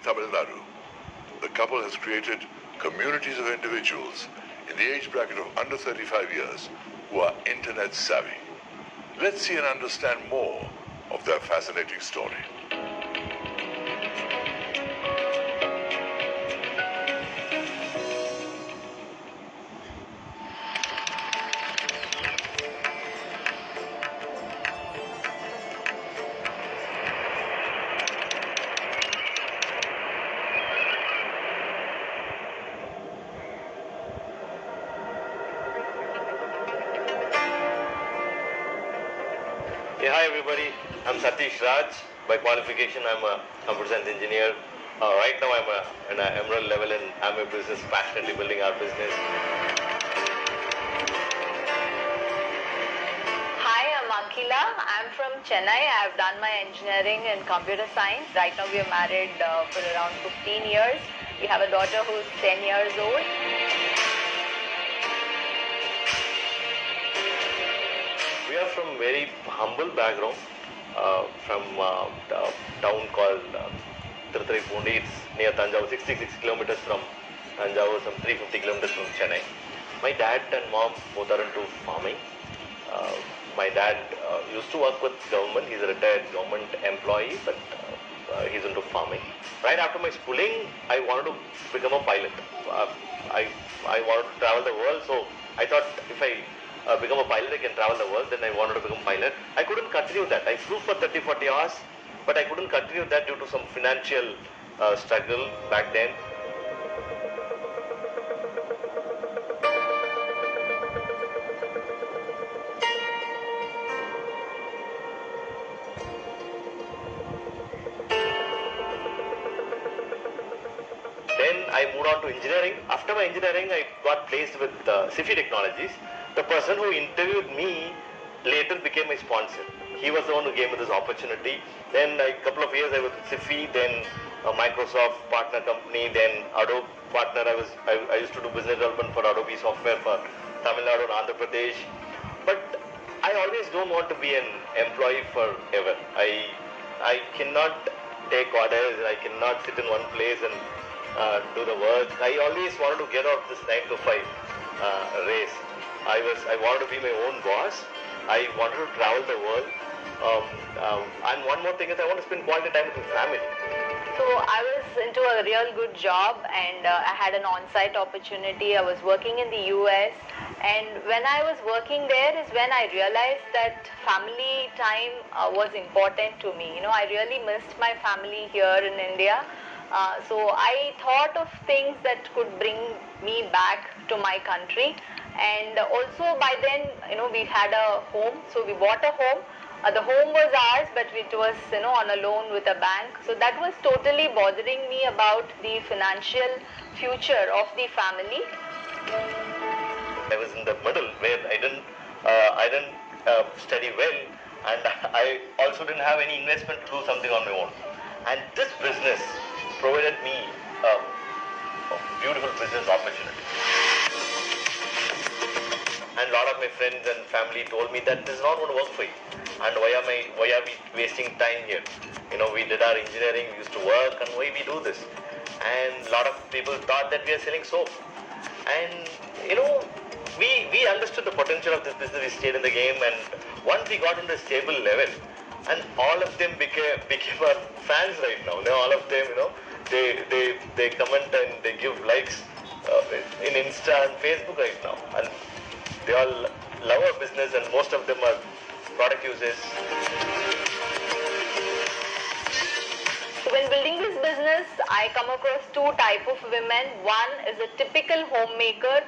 Tamil Nadu. The couple has created communities of individuals in the age bracket of under 35 years who are internet savvy. Let's see and understand more of their fascinating story. Hey, hi everybody. I'm Satish Raj. By qualification, I'm a computer science engineer. Right now, I'm an emerald level in Amway business, passionately building our business. Hi, I'm Akhila. I'm from Chennai. I've done my engineering in computer science. Right now, we are married for around 15 years. We have a daughter who's 10 years old. We are from very humble background, from a town called Tiruthurai. It's near Tanjavur, 66 kilometers from Tanjavur, some 350 kilometers from Chennai. My dad and mom both are into farming. My dad used to work with government. He's a retired government employee, but he's into farming. Right after my schooling, I wanted to become a pilot. I wanted to travel the world, so I thought if I become a pilot, I can travel the world. Then I wanted to become a pilot. I couldn't continue that. I flew for 30-40 hours, but I couldn't continue that due to some financial struggle back then. Then I moved on to engineering. After my engineering, I got placed with SIFI Technologies. The person who interviewed me later became my sponsor. He was the one who gave me this opportunity. Then a couple of years I was with SIFI, then a Microsoft partner company, then Adobe partner. I used to do business development for Adobe software for Tamil Nadu and Andhra Pradesh. But I always don't want to be an employee forever. I cannot take orders. I cannot sit in one place and do the work. I always wanted to get out of this 9 to 5 race. I wanted to be my own boss. I wanted to travel the world. And one more thing is I want to spend quality time with my family. So I was into a real good job, and I had an on-site opportunity. I was working in the US, and when I was working there is when I realized that family time was important to me. You know, I really missed my family here in India. So I thought of things that could bring me back to my country. And also by then, you know, we had a home, so we bought a home. The home was ours, but it was, you know, on a loan with a bank. So that was totally bothering me about the financial future of the family. I was in the middle where I didn't study well, and I also didn't have any investment to do something on my own. And this business provided me a beautiful business opportunity. And a lot of my friends and family told me that this is not going to work for you. And why are we wasting time here? You know, we did our engineering, we used to work, and why we do this? And a lot of people thought that we are selling soap. And you know, we understood the potential of this business. We stayed in the game, and once we got into a stable level, and all of them became our fans right now. Now all of them, you know, they comment and they give likes in Insta and Facebook right now, and they all love our business, and most of them are product users. When building this business, I come across two types of women. One is a typical homemaker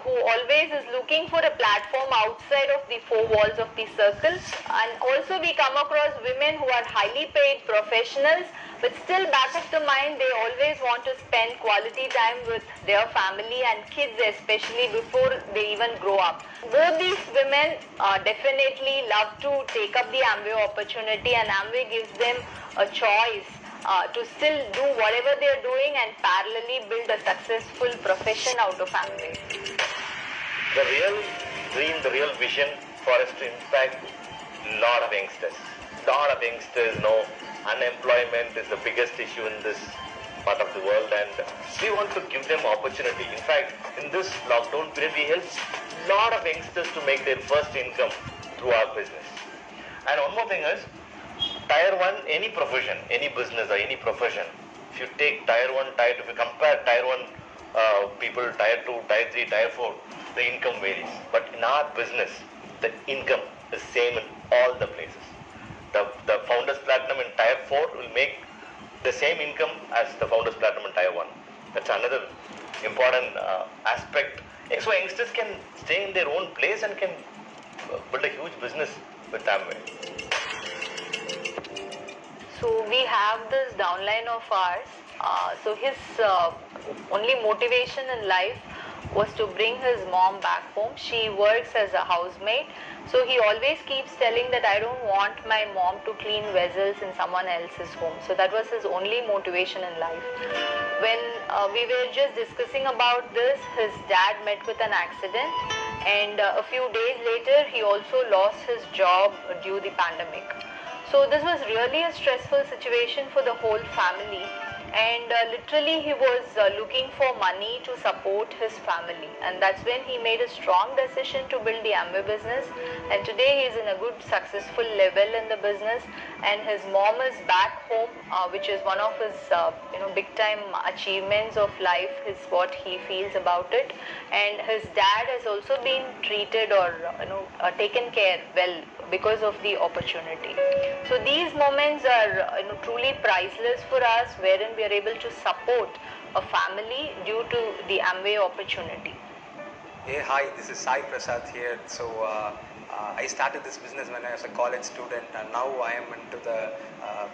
who always is looking for a platform outside of the four walls of the circle. And also we come across women who are highly paid professionals, but still back of the mind they always want to spend quality time with their family and kids, especially before they even grow up. Both these women definitely love to take up the Amway opportunity, and Amway gives them a choice to still do whatever they're doing and parallelly build a successful profession out of Amway. The real dream, the real vision for us to impact a lot of youngsters. Lot of youngsters know Unemployment is the biggest issue in this part of the world, and we want to give them opportunity. In fact, in this lockdown period, we helped a lot of youngsters to make their first income through our business. And one more thing is, tier 1, any profession, any business or any profession, if you take tier 1, if you compare tier 1 people, tier 2, tier 3, tier 4, the income varies. But in our business, the income is same in all the places. The Founders Platinum in tier 4 will make the same income as the Founders Platinum in tier 1. That's another important aspect. So youngsters can stay in their own place and can build a huge business with Amway. So we have this downline of ours. So his only motivation in life was to bring his mom back home. She works as a housemaid. So he always keeps telling that I don't want my mom to clean vessels in someone else's home. So that was his only motivation in life. When we were just discussing about this, his dad met with an accident, and a few days later he also lost his job due to the pandemic. So this was really a stressful situation for the whole family, and literally he was looking for money to support his family, and that's when he made a strong decision to build the Amway business. And today he is in a good successful level in the business, and his mom is back home, which is one of his big time achievements of life, is what he feels about it. And his dad has also been treated or taken care well because of the opportunity. So these moments are truly priceless for us, wherein we are able to support a family due to the Amway opportunity. Hey, hi, this is Sai Prasad here. So I started this business when I was a college student, and now I am into the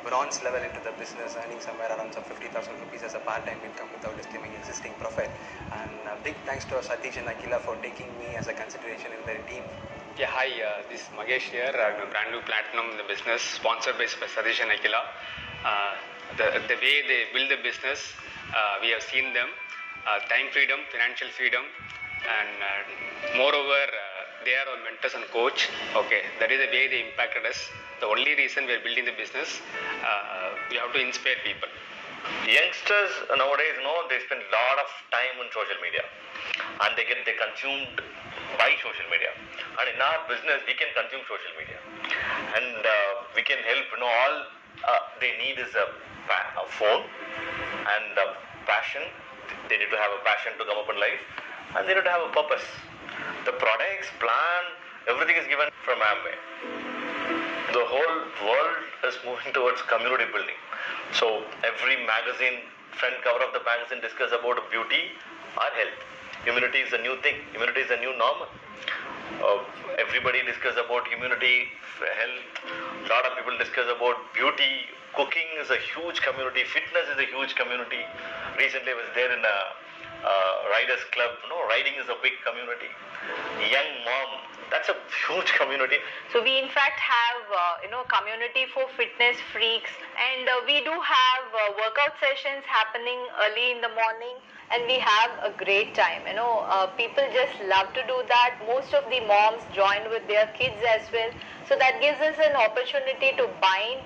bronze level into the business, earning somewhere around some 50,000 rupees as a part-time income without disturbing existing profit. And big thanks to Satish and Akila for taking me as a consideration in their team. Yeah, hi, this is Magesh here. I'm a brand new platinum in the business, sponsored by Satish and Akila. The way they build the business, we have seen them. Time freedom, financial freedom, and moreover, they are our mentors and coach. Okay, that is the way they impacted us. The only reason we are building the business, we have to inspire people. Youngsters nowadays, they spend a lot of time on social media, and they consumed by social media. And in our business, we can consume social media, and we can help. All they need is a phone and a passion. They need to have a passion to come up in life, and they need to have a purpose. The products, plan, everything is given from Amway. The whole world is moving towards community building. So every magazine, front cover of the magazine discuss about beauty or health. Immunity is a new thing. Immunity is a new normal. Everybody discuss about immunity, health. A lot of people discuss about beauty. Cooking is a huge community. Fitness is a huge community. Recently I was there in a riders club. Riding is a big community. Young mom, that's a huge community. So we in fact have community for fitness freaks, and we do have workout sessions happening early in the morning, and we have a great time. People just love to do that. Most of the moms join with their kids as well, so that gives us an opportunity to bind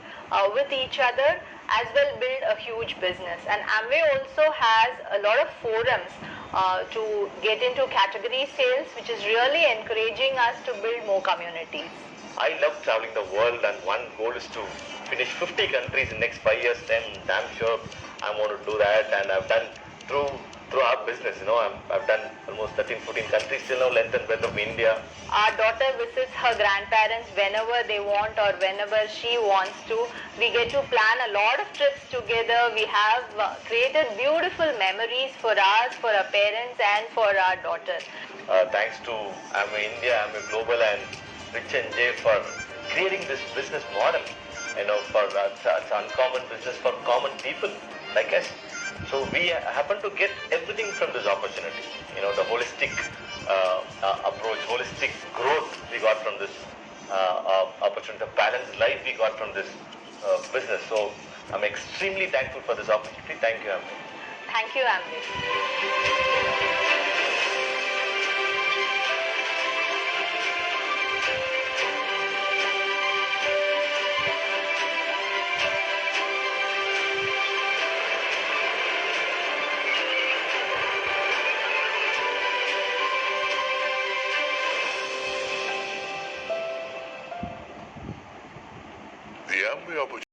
with each other, as well build a huge business. And Amway also has a lot of forums to get into category sales, which is really encouraging us to build more communities. I love traveling the world, and one goal is to finish 50 countries in next 5 years. Then I'm sure I want to do that, and I've done through our business. I've done almost 13-14 countries till now, length and breadth of India. Our daughter visits her grandparents whenever they want or whenever she wants to. We get to plan a lot of trips together. We have created beautiful memories for us, for our parents, and for our daughter. Thanks to Amway India, Amway Global, and Rich and Jay for creating this business model. For it's uncommon business for common people like us. So we happen to get everything from this opportunity. The holistic approach, holistic growth we got from this opportunity, the balanced life we got from this business. So I'm extremely thankful for this opportunity. Thank you, Amway. Thank you, Amway. The Amway opportunity